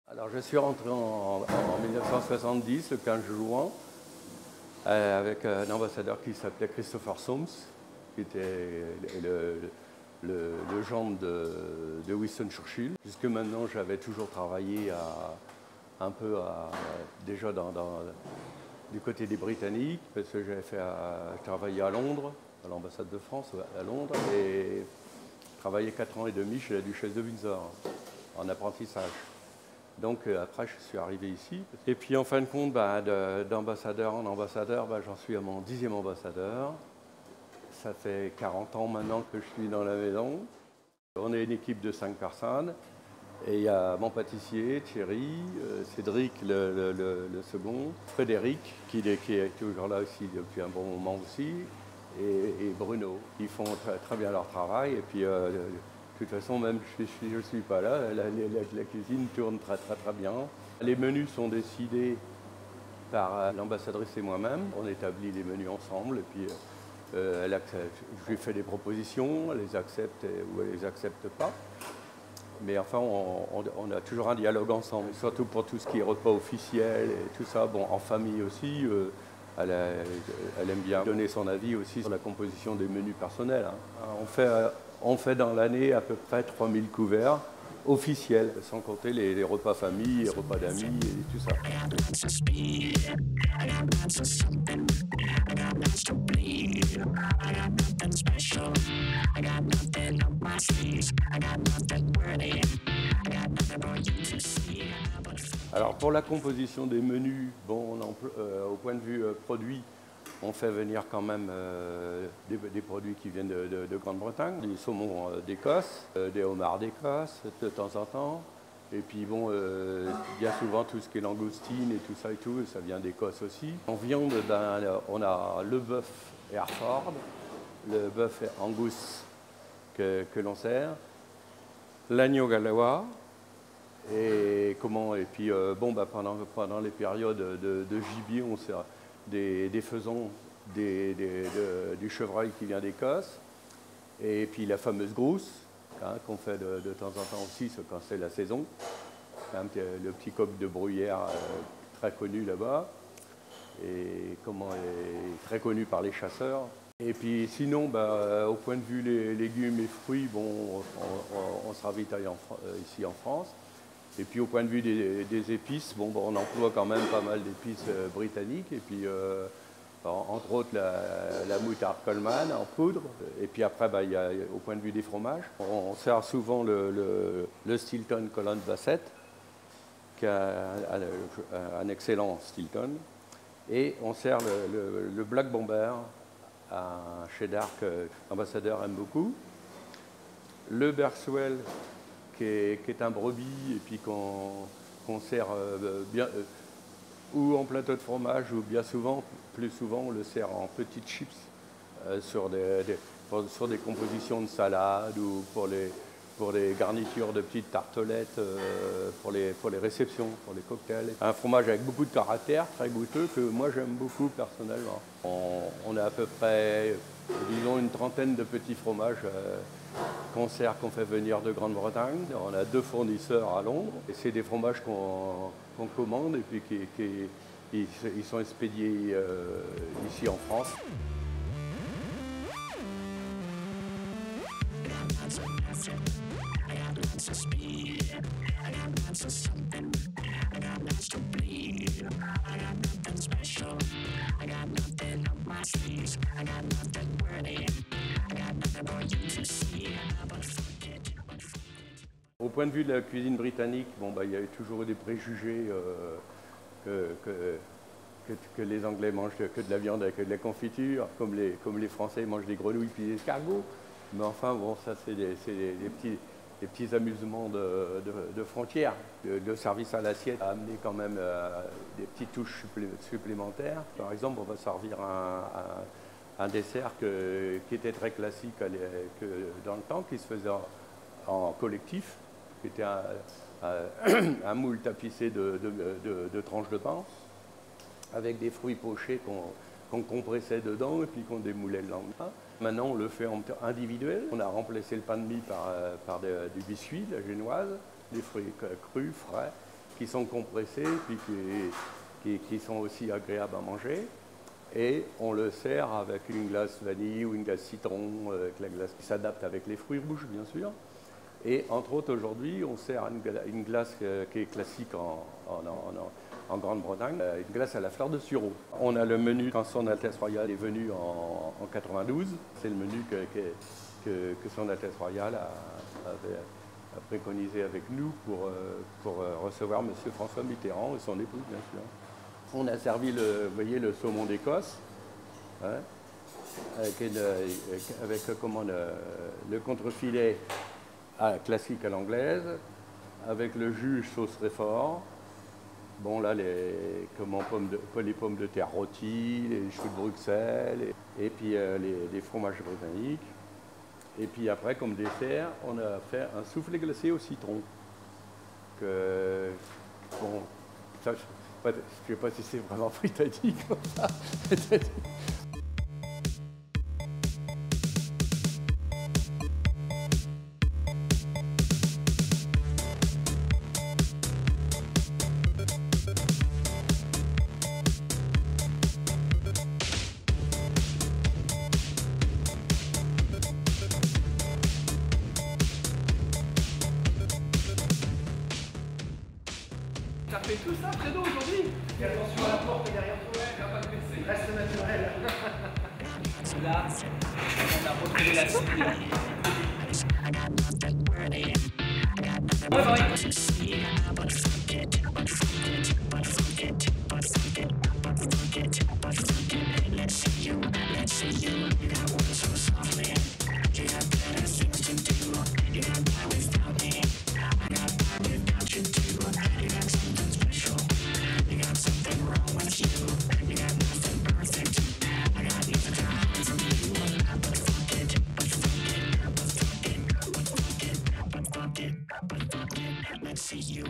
Alors, je suis rentré en 1970, le 15 juin, avec un ambassadeur qui s'appelait Christopher Soames, qui était le gendre de Winston Churchill. Jusque maintenant, j'avais toujours travaillé déjà du côté des Britanniques, parce que je travaillais à Londres, à l'ambassade de France à Londres, et travaillé 4 ans et demi chez la duchesse de Windsor, en apprentissage. Donc après, je suis arrivé ici. Et puis en fin de compte, d'ambassadeur en ambassadeur, j'en suis à mon 10e ambassadeur. Ça fait 40 ans maintenant que je suis dans la maison. On est une équipe de 5 personnes. Et il y a mon pâtissier, Thierry, Cédric, le second, Frédéric, qui est toujours là aussi depuis un bon moment aussi, et Bruno. Ils font très, très bien leur travail. Et puis, de toute façon, même si je ne suis pas là, la cuisine tourne très, très, très bien. Les menus sont décidés par l'ambassadrice et moi-même. On établit les menus ensemble. Et puis, je lui fais des propositions, elle les accepte ou elle ne les accepte pas. Mais enfin, on a toujours un dialogue ensemble, surtout pour tout ce qui est repas officiel et tout ça. Bon, en famille aussi, elle aime bien donner son avis aussi sur la composition des menus personnels. On fait dans l'année à peu près 3000 couverts officiels, sans compter les repas famille, les repas d'amis et tout ça. Alors pour la composition des menus, bon, au point de vue produit, on fait venir quand même des produits qui viennent de Grande-Bretagne, des saumons d'Écosse, des homards d'Écosse de temps en temps. Et puis bon, bien souvent tout ce qui est langoustine et tout, ça vient d'Écosse aussi. En viande, on a le bœuf Hereford, le bœuf Angus que l'on sert, l'agneau gallois. Et puis pendant les périodes de gibier, on sert des faisans, du chevreuil qui vient d'Écosse, et puis la fameuse grousse, qu'on fait de temps en temps aussi quand c'est la saison, le petit coq de bruyère très connu là-bas, et est très connu par les chasseurs. Et puis sinon, au point de vue les légumes et fruits, bon, on se ravitaille ici en France. Et puis au point de vue des épices, bon, on emploie quand même pas mal d'épices britanniques. Et puis entre autres la moutarde Coleman en poudre. Et puis après, il y a, au point de vue des fromages, on sert souvent le Stilton Colonne Bassett, qui est un excellent Stilton. Et on sert le Black Bomber, un cheddar que l'ambassadeur aime beaucoup. Le Berswell, qui est un brebis, et puis qu'on sert bien, ou en plateau de fromage, ou bien souvent, plus souvent, on le sert en petites chips sur des compositions de salade, ou pour les garnitures de petites tartelettes, pour les réceptions, pour les cocktails. Un fromage avec beaucoup de caractère, très goûteux, que moi j'aime beaucoup personnellement. On a à peu près, disons, une trentaine de petits fromages qu'on fait venir de Grande-Bretagne. On a 2 fournisseurs à Londres, et c'est des fromages qu'on commande, et puis ils sont expédiés ici en France. Au point de vue de la cuisine britannique, il y a toujours eu des préjugés que les Anglais mangent que de la viande avec de la confiture, comme les Français mangent des grenouilles puis des escargots. Mais enfin, bon, ça c'est des des petits amusements de frontières. Le service à l'assiette a amené quand même des petites touches supplémentaires. Par exemple, on va servir un dessert qui était très classique dans le temps, qui se faisait en collectif, qui était un moule tapissé de tranches de pain, avec des fruits pochés qu'on compressait dedans et puis qu'on démoulait le lendemain. Maintenant, on le fait individuel. On a remplacé le pain de mie par du biscuit, de la génoise, des fruits crus, frais, qui sont compressés et qui sont aussi agréables à manger. Et on le sert avec une glace vanille ou une glace citron, avec la glace qui s'adapte avec les fruits rouges, bien sûr. Et entre autres, aujourd'hui, on sert une glace qui est classique en Grande-Bretagne, une glace à la fleur de sureau. On a le menu quand Son Altesse Royale est venu en 92. C'est le menu que Son Altesse Royale a préconisé avec nous pour recevoir M. François Mitterrand et son épouse, bien sûr. On a servi vous voyez, le saumon d'Écosse, hein, avec comment, le contrefilet classique à l'anglaise, avec le jus sauce Réfort. Bon, là, les pommes de terre rôties, les choux de Bruxelles, et puis les fromages britanniques. Et puis après, comme dessert, on a fait un soufflé glacé au citron. Bon, ça, je ne sais pas si c'est vraiment britannique comme ça. Ça fait tout ça, Fredo, aujourd'hui. Fais attention à la porte derrière toi, reste naturel. Là, on a retrouvé la cible. Ouais, Let's see you.